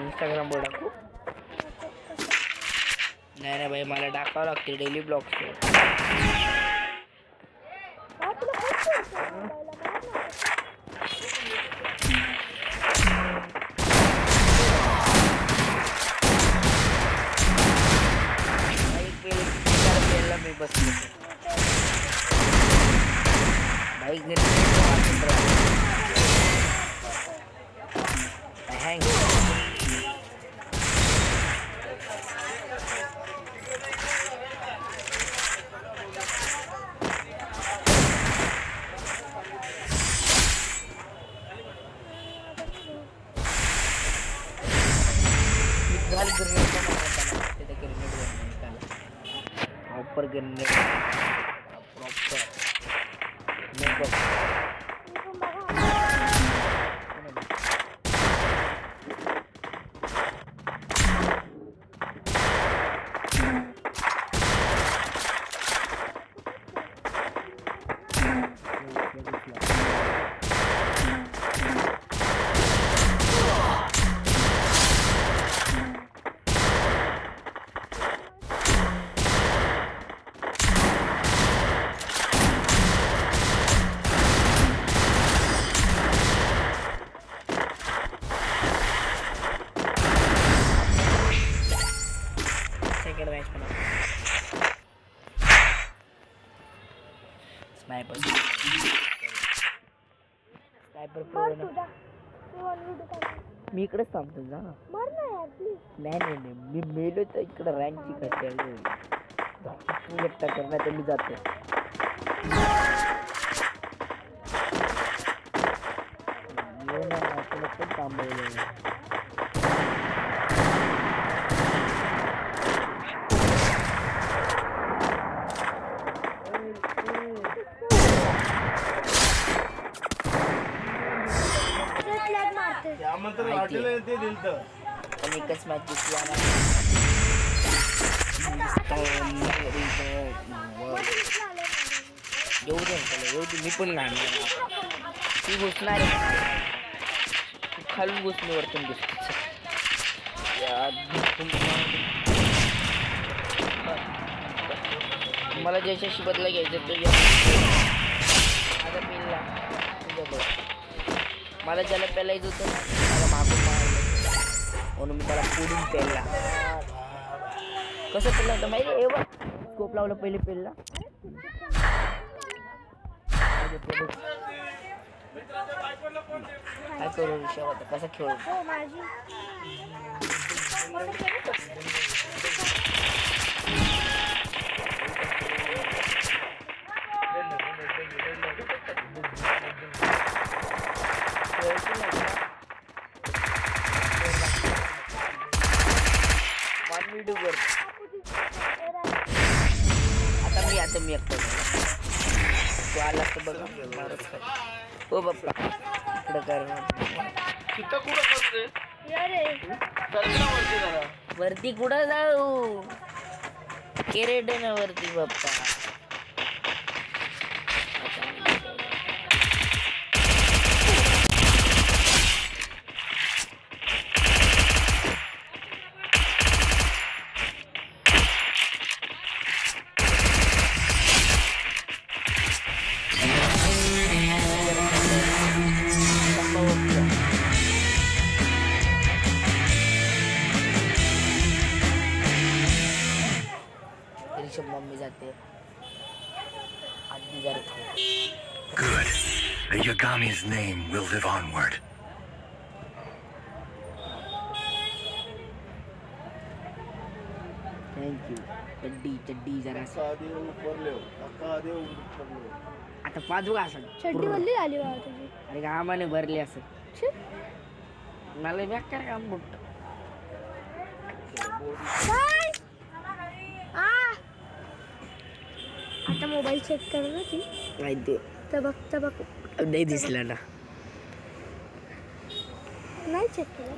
इंस्टाग्रामवर टाकू. नाही भाई मला टाकावं लागते डेली ब्लॉग. मी बसलो भाई घरी हँग. प्रॉपर ग्रेनेड प्रॉपर मी इकडेच थांबतो ना. नाही मी मेलो तर इकडे रँकची कशी तू एकटा करणार तर मी जातो. थांबवलं पण एकच मॅच जिंकला ना. येऊ दे मी पण घालणार. ती घुसणार तू खालून घुसणे वरतून घुसते. मला ज्याच्याशी बदला घ्यायचं तो आता पिनला मला ज्याला पेलायचं होतं मला मागून मारलं म्हणून मी त्याला पुढून पेलला. कसं पेलला होतं माहिती आहे? स्कोप लावलं पहिले पेलला. काय करू विषय होता कसा खेळू. आता मी एकटा तू आला तर बघ मारच काय. हो बाप्पा इकडं कर वरती कुठं जाऊ. केरेड ना वरती बाप्पा. मम्मी जाते आधी जरा. Good. The Yagami's name will live onward. Thank you. चड्डी जरा आता पाजू का असं चड्डी वल्ली झाली बा तुझी. अरे घामाने भरली असं मला बेकार काम बुट. आता मोबाईल चेक कर ना ती. माहिती तबक नाही दिसला ना. नाही चेक केलं.